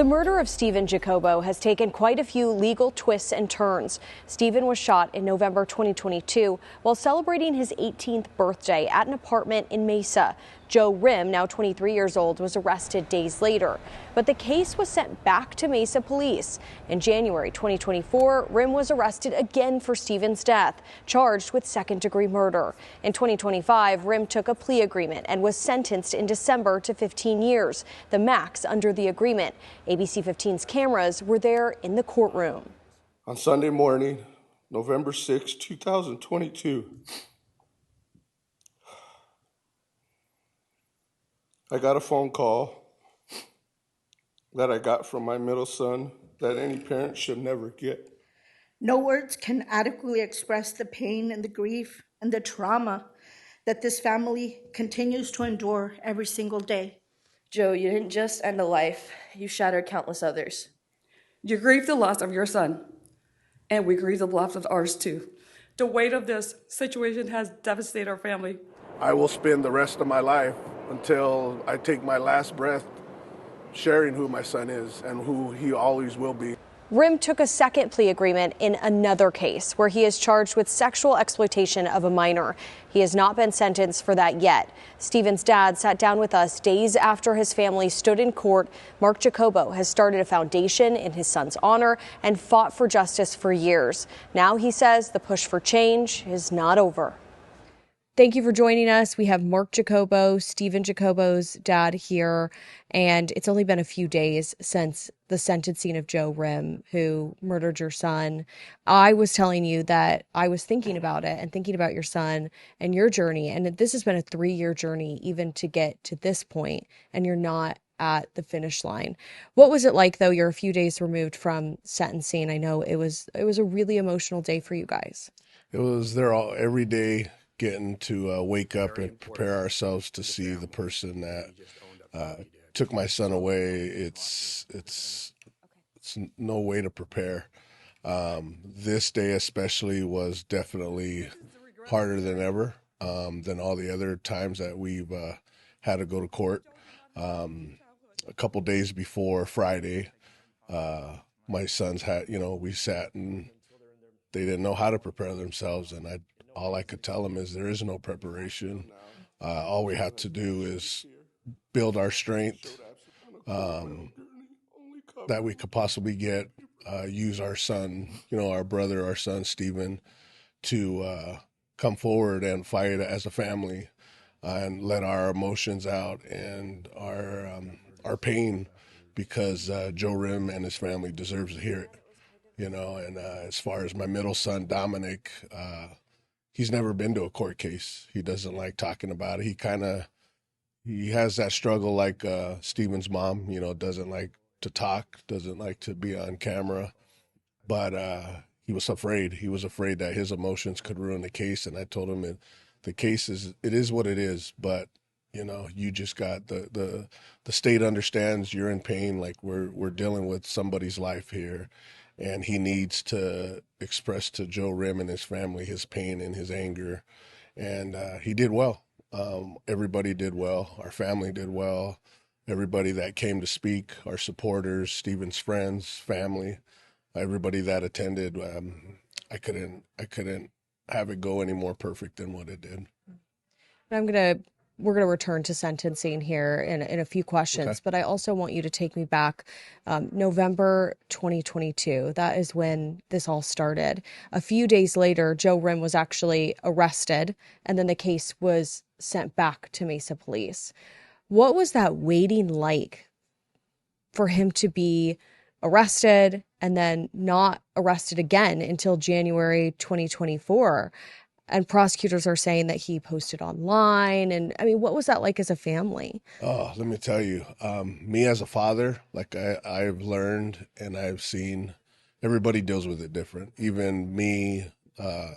The murder of Steven Jacobo has taken quite a few legal twists and turns. Steven was shot in November 2022 while celebrating his 18th birthday at an apartment in Mesa. Joe Rim, now 23 years old, was arrested days later. But the case was sent back to Mesa police. In January 2024, Rim was arrested again for Steven's death, charged with second-degree murder. In 2025, Rim took a plea agreement and was sentenced in December to 15 years, the max under the agreement. ABC15's cameras were there in the courtroom. On Sunday morning, November 6, 2022, I got a phone call that I got from my middle son that any parent should never get. No words can adequately express the pain and the grief and the trauma that this family continues to endure every single day. Joe, you didn't just end a life, you shattered countless others. You grieve the loss of your son, and we grieve the loss of ours too. The weight of this situation has devastated our family. I will spend the rest of my life until I take my last breath sharing who my son is and who he always will be. Rim took a second plea agreement in another case where he is charged with sexual exploitation of a minor. He has not been sentenced for that yet. Steven's dad sat down with us days after his family stood in court. Mark Jacobo has started a foundation in his son's honor and fought for justice for years. Now he says the push for change is not over. Thank you for joining us. We have Mark Jacobo, Steven Jacobo's dad here, and it's only been a few days since the sentencing of Joe Rim, who murdered your son. I was telling you that I was thinking about it and thinking about your son and your journey, and this has been a 3-year journey even to get to this point, and you're not at the finish line. What was it like, though? You're a few days removed from sentencing. I know it was a really emotional day for you guys. It was there all every day, getting to wake up and prepare ourselves to see the person that took my son away. It's no way to prepare. This day especially was definitely harder than ever, than all the other times that we've had to go to court. A couple days before Friday, my sons had, we sat and they didn't know how to prepare themselves, and all I could tell them is there is no preparation. All we have to do is build our strength that we could possibly get, use our son, our brother, our son, Steven, to come forward and fight as a family and let our emotions out and our pain, because Joe Rim and his family deserves to hear it, and as far as my middle son, Dominic, he's never been to a court case. He doesn't like talking about it. He has that struggle like Steven's mom, doesn't like to talk, doesn't like to be on camera. But he was afraid. He was afraid that his emotions could ruin the case. And I told him the case it is what it is. But, you just got the state understands you're in pain. Like we're dealing with somebody's life here. And he needs to express to Joe Rim and his family his pain and his anger. And he did well. Everybody did well. Our family did well. Everybody that came to speak, our supporters, Steven's friends, family, everybody that attended, I couldn't have it go any more perfect than what it did. We're going to return to sentencing here in a few questions, okay. But I also want you to take me back November 2022. That is when this all started. A few days later, Joe Rim was actually arrested, and then the case was sent back to Mesa police. What was that waiting like for him to be arrested and then not arrested again until January 2024? And prosecutors are saying that he posted online. And I mean, what was that like as a family? Oh, let me tell you, me as a father, like I've learned and I've seen, everybody deals with it different. Even me,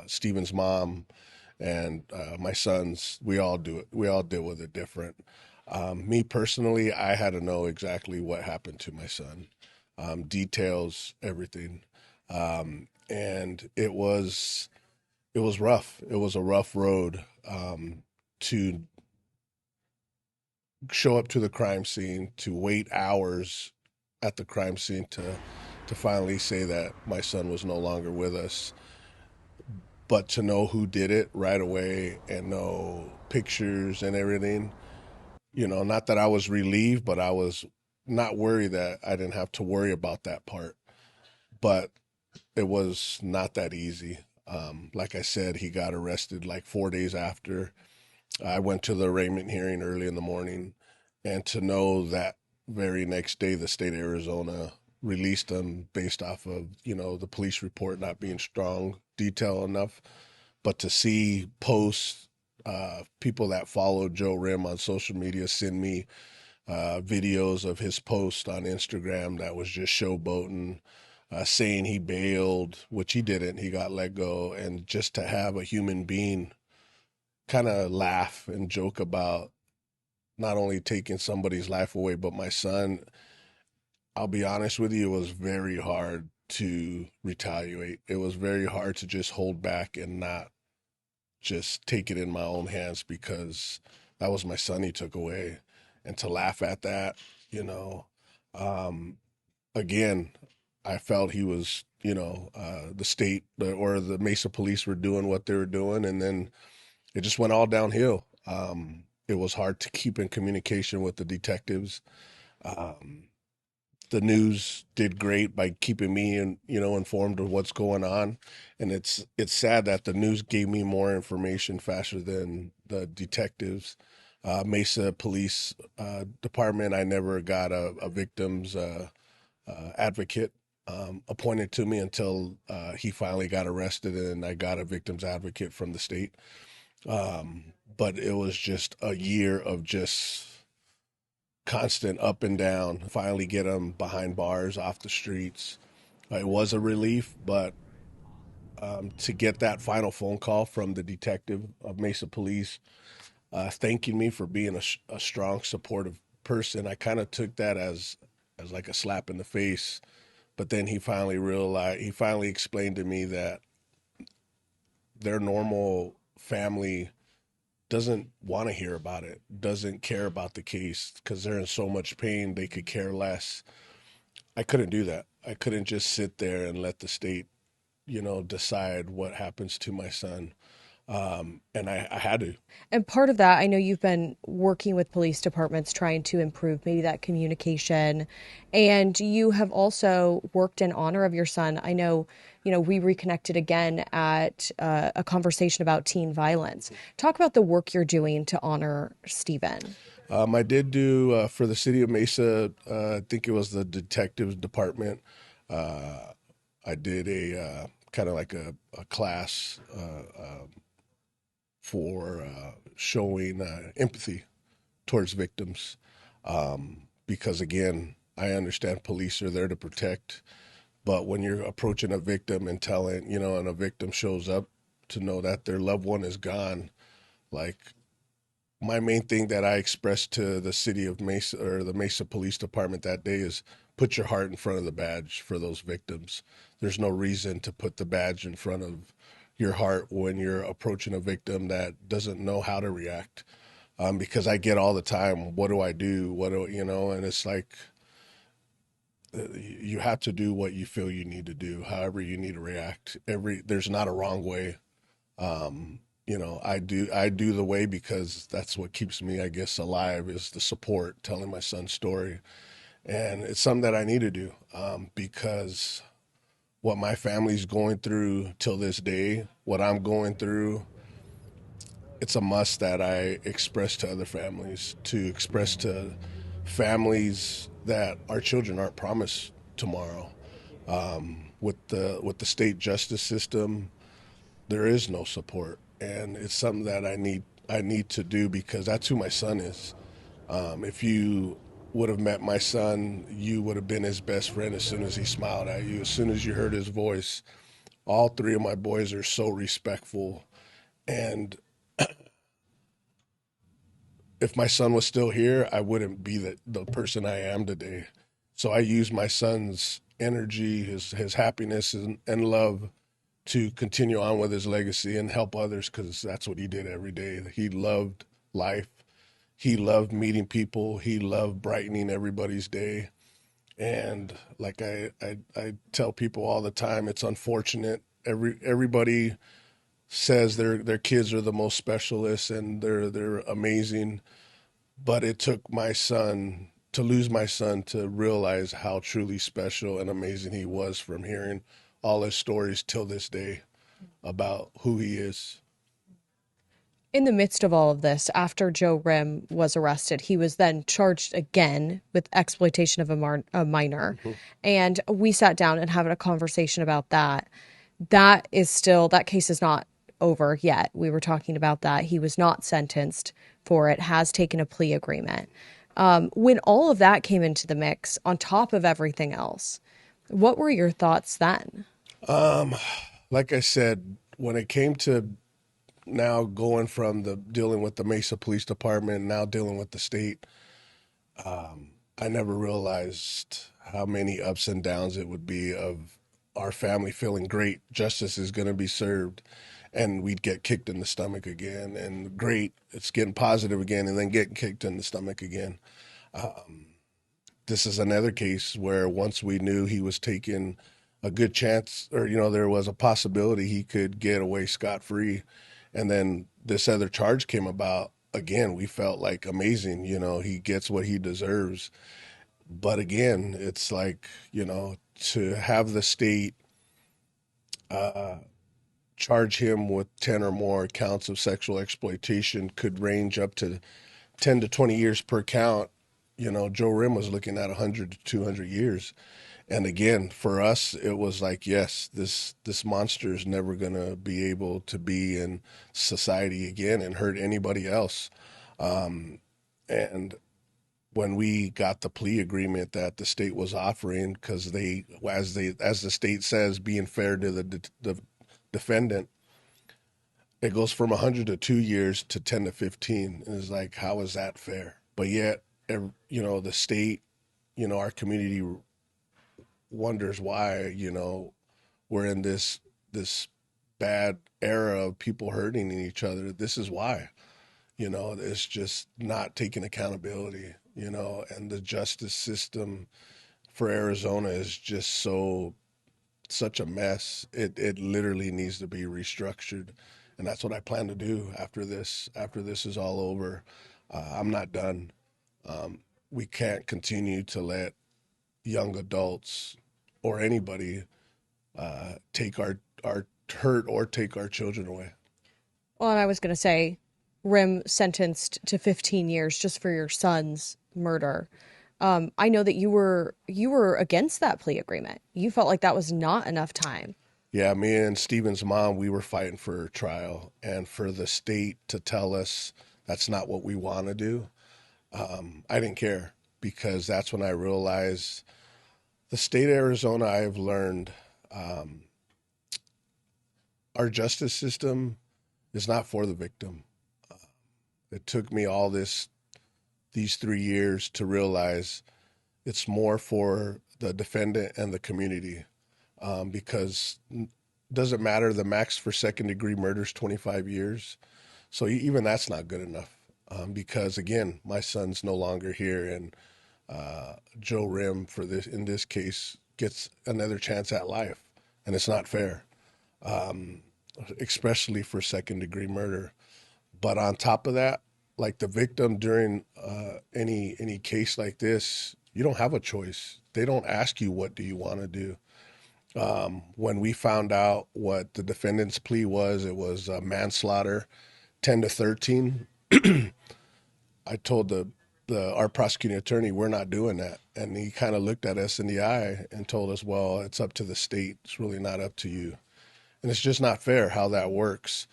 Steven's mom, and my sons, we all do it. We all deal with it different. Me personally, I had to know exactly what happened to my son, details, everything. And it was rough. It was a rough road to show up to the crime scene, to wait hours at the crime scene to finally say that my son was no longer with us. But to know who did it right away and know pictures and everything, not that I was relieved, but I was not worried that I didn't have to worry about that part. But it was not that easy. Like I said, he got arrested like 4 days after. I went to the arraignment hearing early in the morning, and to know that very next day the state of Arizona released him based off of, the police report not being strong detail enough. But to see posts, people that follow Joe Rim on social media send me videos of his post on Instagram that was just showboating, saying he bailed, which he didn't. He got let go. And just to have a human being kind of laugh and joke about not only taking somebody's life away, but my son, I'll be honest with you, it was very hard to retaliate. It was very hard to just hold back and not just take it in my own hands, because that was my son he took away. And to laugh at that, again, I felt he was, the state or the Mesa police were doing what they were doing. And then it just went all downhill. It was hard to keep in communication with the detectives. The news did great by keeping me informed of what's going on. And it's sad that the news gave me more information faster than the detectives. Mesa Police Department, I never got a victim's advocate appointed to me until he finally got arrested, and I got a victim's advocate from the state. But it was just a year of just constant up and down. Finally get him behind bars, off the streets. It was a relief, but to get that final phone call from the detective of Mesa Police thanking me for being a strong, supportive person, I kind of took that as like a slap in the face. But then he finally explained to me that their normal family doesn't want to hear about it, doesn't care about the case, because they're in so much pain they could care less. I couldn't do that. I couldn't just sit there and let the state, decide what happens to my son. And I had to. And part of that, I know you've been working with police departments trying to improve maybe that communication. And you have also worked in honor of your son. I know, we reconnected again at a conversation about teen violence. Talk about the work you're doing to honor Steven. I did do for the city of Mesa, I think it was the detectives department. I did a kind of like a class for showing empathy towards victims. Because again, I understand police are there to protect, but when you're approaching a victim and telling, and a victim shows up to know that their loved one is gone, like my main thing that I expressed to the city of Mesa or the Mesa Police Department that day is put your heart in front of the badge for those victims. There's no reason to put the badge in front of your heart when you're approaching a victim that doesn't know how to react. Because I get all the time, what do I do? And it's like, you have to do what you feel you need to do, however you need to react. There's not a wrong way. I do the way because that's what keeps me, I guess, alive, is the support, telling my son's story. And it's something that I need to do because what my family's going through till this day, what I'm going through, it's a must that I express to other families, to express to families that our children aren't promised tomorrow. With the state justice system, there is no support, and it's something that I need to do because that's who my son is. If you would have met my son, you would have been his best friend as soon as he smiled at you, as soon as you heard his voice. All three of my boys are so respectful. And if my son was still here, I wouldn't be the person I am today. So I use my son's energy, his happiness and love to continue on with his legacy and help others, because that's what he did every day. He loved life. He loved meeting people. He loved brightening everybody's day. And like I tell people all the time, it's unfortunate. Everybody says their kids are the most specialists and they're amazing, but it took my son to lose my son to realize how truly special and amazing he was from hearing all his stories till this day about who he is. In the midst of all of this, after Joe Rim was arrested, he was then charged again with exploitation of a minor. Mm-hmm. And we sat down and had a conversation about that. That case is not over yet. We were talking about that. He was not sentenced for it, has taken a plea agreement. When all of that came into the mix, on top of everything else, what were your thoughts then? Like I said, when it came to now going from the dealing with the Mesa Police Department, now dealing with the state, I never realized how many ups and downs it would be of our family feeling great, justice is going to be served, and we'd get kicked in the stomach again, and great, it's getting positive again, and then getting kicked in the stomach again. This is another case where once we knew he was taking a good chance, or there was a possibility he could get away scot-free, and then this other charge came about. Again, we felt like amazing, he gets what he deserves. But again, it's like, to have the state charge him with 10 or more counts of sexual exploitation could range up to 10 to 20 years per count. Joe Rim was looking at 100 to 200 years. And again, for us, it was like, yes, this monster is never going to be able to be in society again and hurt anybody else. And when we got the plea agreement that the state was offering, because as the state says, being fair to the defendant, it goes from 100 to 2 years to 10 to 15. And it's like, how is that fair? But yet, the state, our community wonders why, we're in this bad era of people hurting each other. This is why, it's just not taking accountability, and the justice system for Arizona is just such a mess. It literally needs to be restructured. And that's what I plan to do after this is all over. I'm not done. We can't continue to let young adults or anybody take our hurt or take our children away. Well, and I was going to say, Rim sentenced to 15 years just for your son's murder. I know that you were against that plea agreement. You felt like that was not enough time. Yeah, me and Steven's mom, we were fighting for trial, and for the state to tell us that's not what we want to do, I didn't care, because that's when I realized the state of Arizona, I have learned our justice system is not for the victim. It took me all these 3 years to realize it's more for the defendant and the community, because it doesn't matter, the max for second degree murder is 25 years. So even that's not good enough, because again, my son's no longer here, and Joe Rim in this case gets another chance at life, and it's not fair, especially for second degree murder. But on top of that, like the victim during any case like this, you don't have a choice. They don't ask you, what do you want to do? When we found out what the defendant's plea was, it was manslaughter, 10 to 13. I told our prosecuting attorney, we're not doing that. And he kind of looked at us in the eye and told us, well, it's up to the state. It's really not up to you. And it's just not fair how that works.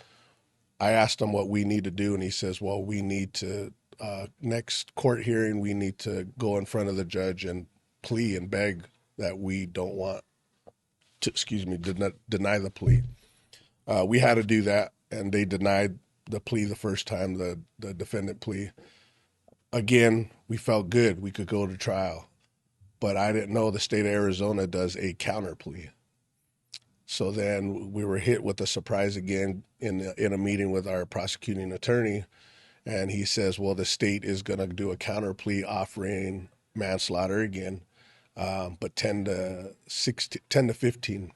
I asked him what we need to do, and he says, well, we need to, next court hearing, we need to go in front of the judge and plea and beg that we don't want to, deny the plea. We had to do that, and they denied the plea the first time, the defendant plea. Again, we felt good. We could go to trial. But I didn't know the state of Arizona does a counter plea. So then we were hit with a surprise again in a meeting with our prosecuting attorney, and he says, well, the state is going to do a counter plea offering manslaughter again. but 10 to 16, 10 to 15.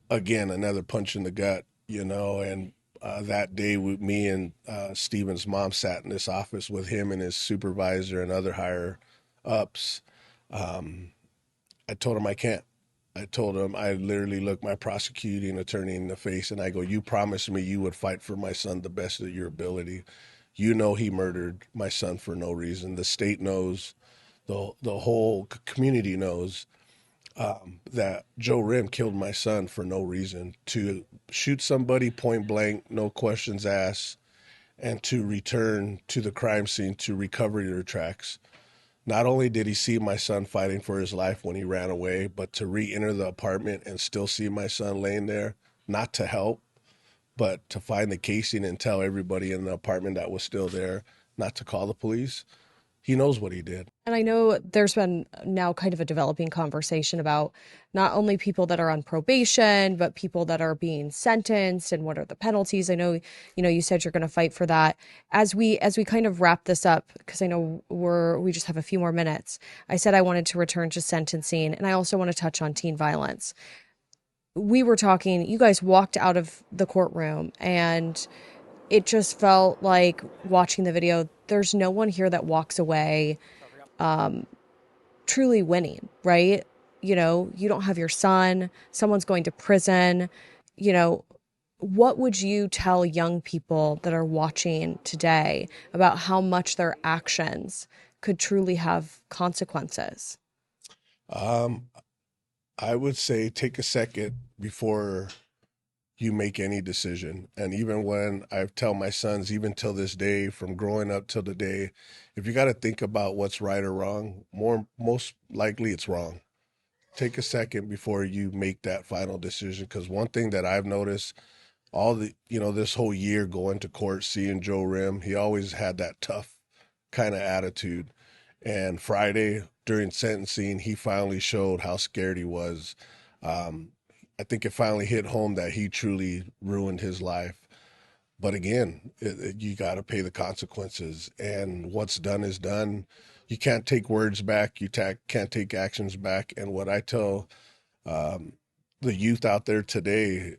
Again, another punch in the gut, and that day with me and Steven's mom sat in this office with him and his supervisor and other higher ups. I told him I can't. I told him, I literally looked my prosecuting attorney in the face and I go, you promised me you would fight for my son the best of your ability. You know he murdered my son for no reason. The state knows, the whole community knows that Joe Rim killed my son for no reason. To shoot somebody point blank, no questions asked, and to return to the crime scene to recover your tracks. Not only did he see my son fighting for his life when he ran away, but to re-enter the apartment and still see my son laying there, not to help, but to find the casing and tell everybody in the apartment that was still there not to call the police. He knows what he did. And I know there's been now kind of a developing conversation about not only people that are on probation, but people that are being sentenced and what are the penalties. I know, you said you're going to fight for that. As we kind of wrap this up, because I know we just have a few more minutes, I said I wanted to return to sentencing, and I also want to touch on teen violence. We were talking, you guys walked out of the courtroom, and it just felt like watching the video, there's no one here that walks away truly winning, right? You don't have your son, someone's going to prison. What would you tell young people that are watching today about how much their actions could truly have consequences? I would say take a second before you make any decision. And even when I tell my sons, even till this day, from growing up till today, if you got to think about what's right or wrong, most likely it's wrong. Take a second before you make that final decision. Because one thing that I've noticed this whole year going to court, seeing Joe Rim, he always had that tough kind of attitude. And Friday during sentencing, he finally showed how scared he was. I think it finally hit home that he truly ruined his life. But again, you got to pay the consequences. And what's done is done. You can't take words back. You can't take actions back. And what I tell the youth out there today,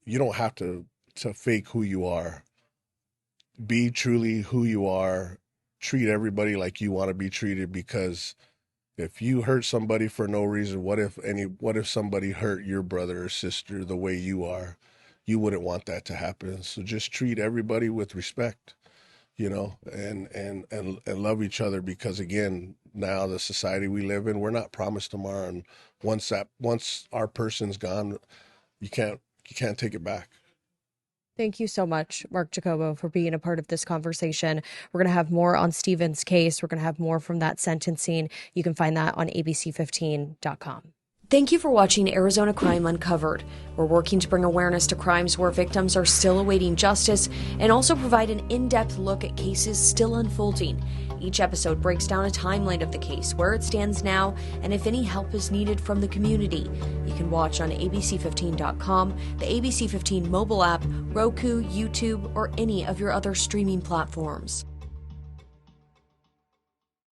you don't have to fake who you are. Be truly who you are. Treat everybody like you want to be treated, because if you hurt somebody for no reason, what if somebody hurt your brother or sister the way you are? You wouldn't want that to happen. So just treat everybody with respect, and love each other, because again, now the society we live in, we're not promised tomorrow. And once our person's gone, you can't take it back. Thank you so much, Mark Jacobo, for being a part of this conversation. We're going to have more on Steven's case. We're going to have more from that sentencing. You can find that on ABC15.com. Thank you for watching Arizona Crime Uncovered. We're working to bring awareness to crimes where victims are still awaiting justice and also provide an in-depth look at cases still unfolding. Each episode breaks down a timeline of the case, where it stands now, and if any help is needed from the community. You can watch on ABC15.com, the ABC15 mobile app, Roku, YouTube, or any of your other streaming platforms.